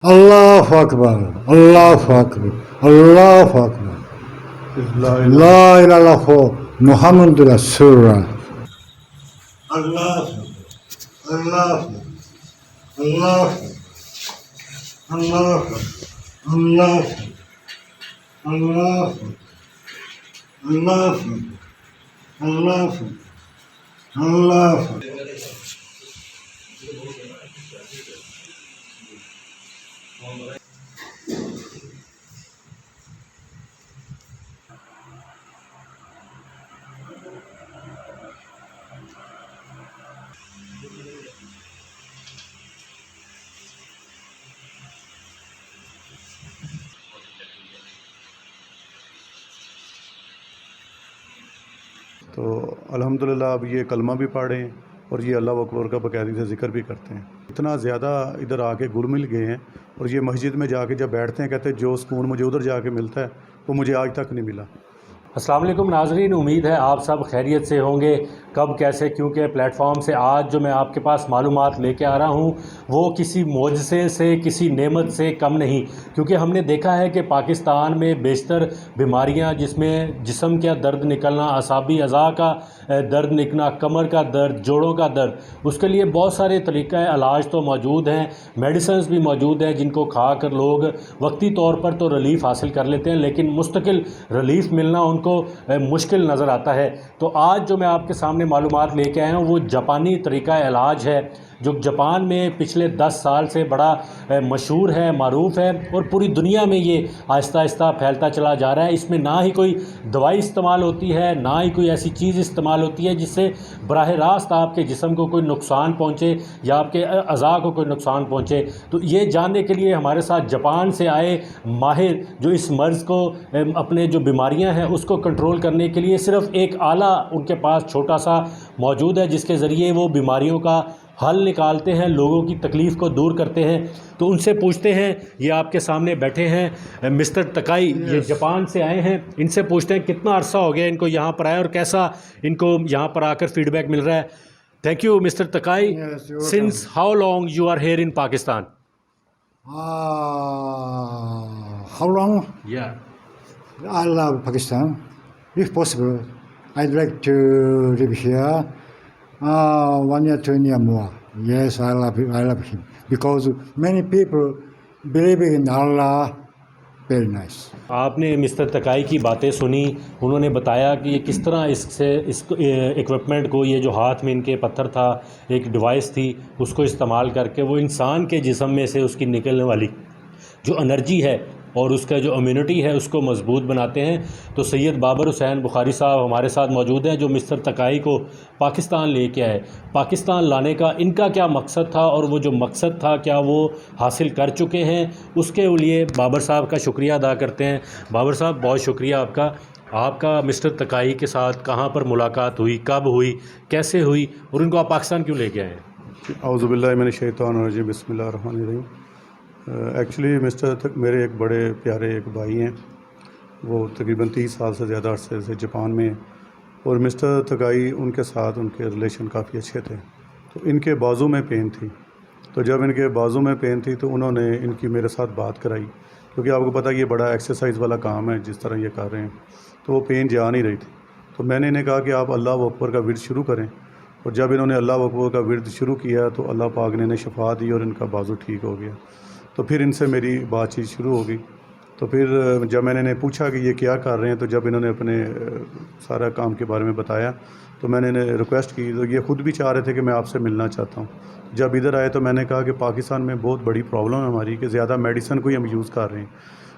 Allahu Akbar, Allahu Akbar, Allahu Akbar. La ilaha illallah Muhammadur Rasulullah. Allahu Allahu Allahu Allahu Allahu Allahu Allahu Allahu Allahu. تو الحمدللہ اب یہ کلمہ بھی پڑھیں اور یہ اللہ اکبر کا باقاعدگی سے ذکر بھی کرتے ہیں. اتنا زیادہ ادھر آ کے گل مل گئے ہیں اور یہ مسجد میں جا کے جب بیٹھتے ہیں کہتے ہیں جو سکون مجھے ادھر جا کے ملتا ہے وہ مجھے آج تک نہیں ملا. السلام علیکم ناظرین، امید ہے آپ سب خیریت سے ہوں گے. کب کیسے کیونکہ پلیٹ فارم سے آج جو میں آپ کے پاس معلومات لے کے آ رہا ہوں وہ کسی معجزے سے، کسی نعمت سے کم نہیں، کیونکہ ہم نے دیکھا ہے کہ پاکستان میں بیشتر بیماریاں جس میں جسم کا درد نکلنا، اعصابی اعضاء کا درد نکلنا، کمر کا درد، جوڑوں کا درد، اس کے لیے بہت سارے طریقہ علاج تو موجود ہیں، میڈیسنز بھی موجود ہیں جن کو کھا کر لوگ وقتی طور پر تو ریلیف حاصل کر لیتے ہیں، لیکن مستقل ریلیف ملنا ان کو مشکل نظر آتا ہے. تو آج جو میں آپ کے سامنے معلومات لے کے آیا ہوں وہ جاپانی طریقہ علاج ہے جو جاپان میں پچھلے 10 سال سے بڑا مشہور ہے، معروف ہے، اور پوری دنیا میں یہ آہستہ آہستہ پھیلتا چلا جا رہا ہے. اس میں نہ ہی کوئی دوائی استعمال ہوتی ہے، نہ ہی کوئی ایسی چیز استعمال ہوتی ہے جس سے براہ راست آپ کے جسم کو کوئی نقصان پہنچے یا آپ کے اعضاء کو کوئی نقصان پہنچے. تو یہ جاننے کے لیے ہمارے ساتھ جاپان سے آئے ماہر جو اس مرض کو، اپنے جو بیماریاں ہیں اس کو کنٹرول کرنے کے لیے صرف ایک آلہ ان کے پاس چھوٹا سا موجود ہے جس کے ذریعے وہ بیماریوں کا حل نکالتے ہیں، لوگوں کی تکلیف کو دور کرتے ہیں. تو ان سے پوچھتے ہیں، یہ آپ کے سامنے بیٹھے ہیں مسٹر تکائی، یہ جاپان سے آئے ہیں. ان سے پوچھتے ہیں کتنا عرصہ ہو گیا ان کو یہاں پر آئے اور کیسا ان کو یہاں پر آ کر فیڈ بیک مل رہا ہے. Thank you mister Takai. Since how long you are here in Pakistan? How long? Yeah. I love Pakistan. If possible, I'd like to live here 1 year, 2 year more. Yes, I love him because many people believe in Allah. Very nice. آپ نے mister تکائی کی باتیں سنی، انہوں نے بتایا کہ یہ کس طرح اس ایکوپمنٹ کو، یہ جو ہاتھ میں ان کے پتھر تھا، ایک ڈیوائس تھی، اس کو استعمال کر کے وہ انسان کے جسم میں سے اس کی نکلنے والی جو انرجی ہے اور اس کا جو امیونٹی ہے اس کو مضبوط بناتے ہیں. تو سید بابر حسین بخاری صاحب ہمارے ساتھ موجود ہیں جو مسٹر تکائی کو پاکستان لے کے آئے. پاکستان لانے کا ان کا کیا مقصد تھا اور وہ جو مقصد تھا کیا وہ حاصل کر چکے ہیں، اس کے لیے بابر صاحب کا شکریہ ادا کرتے ہیں. بابر صاحب بہت شکریہ آپ کا مسٹر تکائی کے ساتھ کہاں پر ملاقات ہوئی، کب ہوئی، کیسے ہوئی، اور ان کو آپ پاکستان کیوں لے کے آئے ہیں؟ اعوذ باللہ من الشیطان الرجیم، بسم اللہ الرحمن الرحیم. ایکچولی مسٹر میرے ایک بڑے پیارے ایک بھائی ہیں، وہ تقریباً 30 سال سے زیادہ عرصے سے جاپان میں ہیں، اور مسٹر تکائی ان کے ساتھ ان کے ریلیشن کافی اچھے تھے. تو ان کے بازو میں پین تھی، تو جب ان کے بازو میں پین تھی تو انہوں نے ان کی میرے ساتھ بات کرائی، کیونکہ آپ کو پتہ یہ بڑا ایکسرسائز والا کام ہے جس طرح یہ کر رہے ہیں، تو وہ پین جا نہیں رہی تھی. تو میں نے انہیں کہا کہ آپ اللہ اکبر کا ورد شروع کریں، اور جب انہوں نے اللہ اکبر کا ورد شروع کیا تو اللہ پاک نے انہیں شفا دی اور ان کا بازو ٹھیک ہو گیا. تو پھر ان سے میری بات چیت شروع ہو گئی. تو پھر جب میں نے انہیں پوچھا کہ یہ کیا کر رہے ہیں، تو جب انہوں نے اپنے سارا کام کے بارے میں بتایا تو میں نے انہیں ریکویسٹ کی. تو یہ خود بھی چاہ رہے تھے کہ میں آپ سے ملنا چاہتا ہوں. جب ادھر آئے تو میں نے کہا کہ پاکستان میں بہت بڑی پرابلم ہے ہماری کہ زیادہ میڈیسن کو ہی ہم یوز کر رہے ہیں.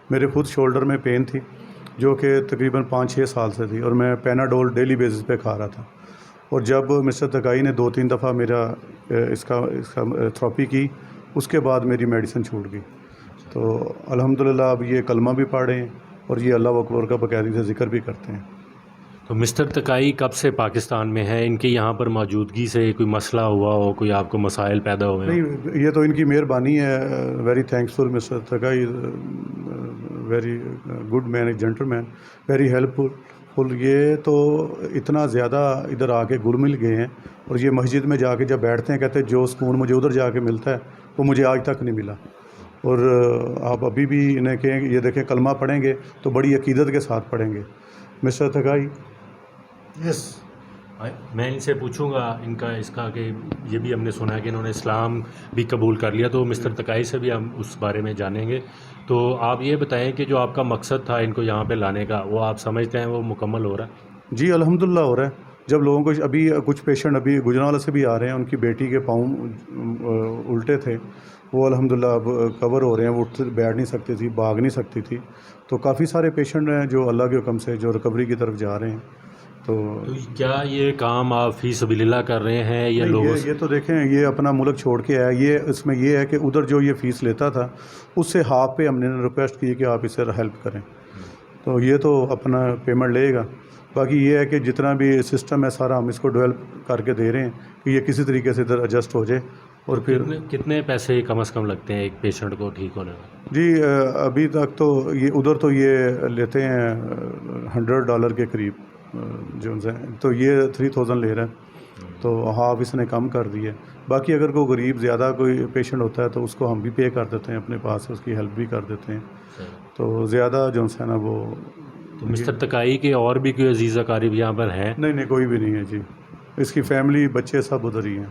میرے خود شولڈر میں پین تھی جو کہ تقریباً 5-6 سال سے تھی، اور میں پیناڈول ڈیلی بیسس پہ کھا رہا تھا. اور جب مسٹر تکائی نے 2-3 دفعہ میرا اس کا تھراپی کی، اس کے بعد میری میڈیسن چھوٹ گئی. تو الحمدللہ اب یہ کلمہ بھی پڑھیں اور یہ اللہ اکبر کا باقاعدگی سے ذکر بھی کرتے ہیں. تو مسٹر تکائی کب سے پاکستان میں ہے؟ ان کے یہاں پر موجودگی سے کوئی مسئلہ ہوا ہو، کوئی آپ کو مسائل پیدا ہوئے؟ نہیں، یہ تو ان کی مہربانی ہے. ویری تھینکس فل مسٹر تکائی، ویری گڈ مین، اے جینٹل مین، ویری ہیلپ فل. یہ تو اتنا زیادہ ادھر آ کے گل مل گئے ہیں اور یہ مسجد میں جا کے جب بیٹھتے ہیں کہتے ہیں جو سکون مجھے ادھر جا کے ملتا ہے وہ مجھے آج تک نہیں ملا. اور آپ ابھی بھی انہیں کہیں کہ یہ دیکھیں کلمہ پڑھیں گے تو بڑی عقیدت کے ساتھ پڑھیں گے. مسٹر تکائی. Yes. میں ان سے پوچھوں گا اس کا کہ یہ بھی ہم نے سنا ہے کہ انہوں نے اسلام بھی قبول کر لیا، تو مسٹر تکائی سے بھی ہم اس بارے میں جانیں گے. تو آپ یہ بتائیں کہ جو آپ کا مقصد تھا ان کو یہاں پہ لانے کا، وہ آپ سمجھتے ہیں وہ مکمل ہو رہا ہے؟ جی الحمدللہ ہو رہا ہے. جب لوگوں کو ابھی کچھ پیشنٹ ابھی گجرانوالہ سے بھی آ رہے ہیں، ان کی بیٹی کے پاؤں الٹے تھے، وہ الحمدللہ اب کور ہو رہے ہیں. وہ بیٹھ نہیں سکتی تھی، بھاگ نہیں سکتی تھی. تو کافی سارے پیشنٹ ہیں جو اللہ کے حکم سے جو ریکوری کی طرف جا رہے ہیں. تو کیا یہ کام آپ فی سبیل اللہ کر رہے ہیں یا لوگوں سے؟ یہ تو دیکھیں، یہ اپنا ملک چھوڑ کے آیا. یہ اس میں یہ ہے کہ ادھر جو یہ فیس لیتا تھا اس سے ہاف پہ ہم نے ریکویسٹ کی کہ آپ اسے ہیلپ کریں. تو یہ تو اپنا پیمنٹ لے گا. باقی یہ ہے کہ جتنا بھی سسٹم ہے سارا ہم اس کو ڈیولپ کر کے دے رہے ہیں کہ یہ کسی طریقے سے ادھر ایڈجسٹ ہو جائے. اور پھر کتنے پیسے کم از کم لگتے ہیں ایک پیشنٹ کو ٹھیک ہونے میں؟ جی ابھی تک تو یہ ادھر تو یہ لیتے ہیں $100 کے قریب جو ہیں، تو یہ 3000 لے رہا ہے. تو ہاف اس نے کم کر دی ہے. باقی اگر کوئی غریب زیادہ کوئی پیشنٹ ہوتا ہے تو اس کو ہم بھی پے کر دیتے ہیں اپنے پاس سے، اس کی ہیلپ بھی کر دیتے ہیں. تو زیادہ جو ہے نا وہ. تو مسٹر تکائی کے اور بھی کوئی عزیز اقارب یہاں پر ہیں؟ نہیں کوئی بھی نہیں ہے جی. اس کی فیملی بچے سب ادھر ہی ہیں.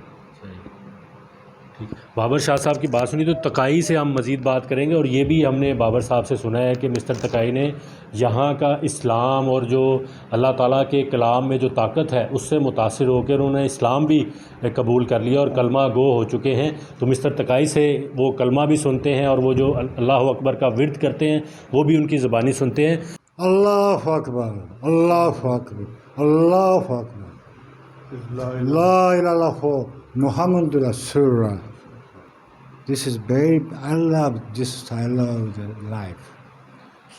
بابر شاہ صاحب کی بات سنی تو تکائی سے ہم مزید بات کریں گے. اور یہ بھی ہم نے بابر صاحب سے سنا ہے کہ مسٹر تکائی نے یہاں کا اسلام اور جو اللہ تعالیٰ کے کلام میں جو طاقت ہے اس سے متاثر ہو کر انہوں نے اسلام بھی قبول کر لیا اور کلمہ گو ہو چکے ہیں. تو مسٹر تکائی سے وہ کلمہ بھی سنتے ہیں اور وہ جو اللہ اکبر کا ورد کرتے ہیں وہ بھی ان کی زبانی سنتے ہیں. اللہ اکبر، اللہ اکبر، اللہ اکبر، لا الہ الا اللہ محمد رسول اللہ. This is very, I love this, I love the life.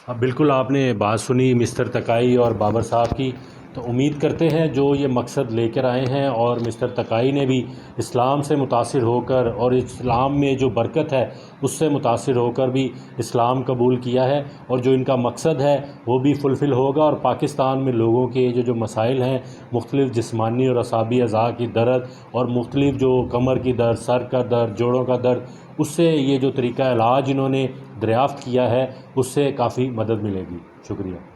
اب بالکل آپ نے بات سنی مسٹر تکائی اور بابر صاحب کی. تو امید کرتے ہیں جو یہ مقصد لے کر آئے ہیں اور مسٹر تکائی نے بھی اسلام سے متاثر ہو کر اور اسلام میں جو برکت ہے اس سے متاثر ہو کر بھی اسلام قبول کیا ہے، اور جو ان کا مقصد ہے وہ بھی فلفل ہوگا. اور پاکستان میں لوگوں کے جو مسائل ہیں، مختلف جسمانی اور اعصابی اعضاء کی درد اور مختلف جو کمر کی درد، سر کا درد، جوڑوں کا درد، اس سے یہ جو طریقہ علاج انہوں نے دریافت کیا ہے اس سے کافی مدد ملے گی. شکریہ.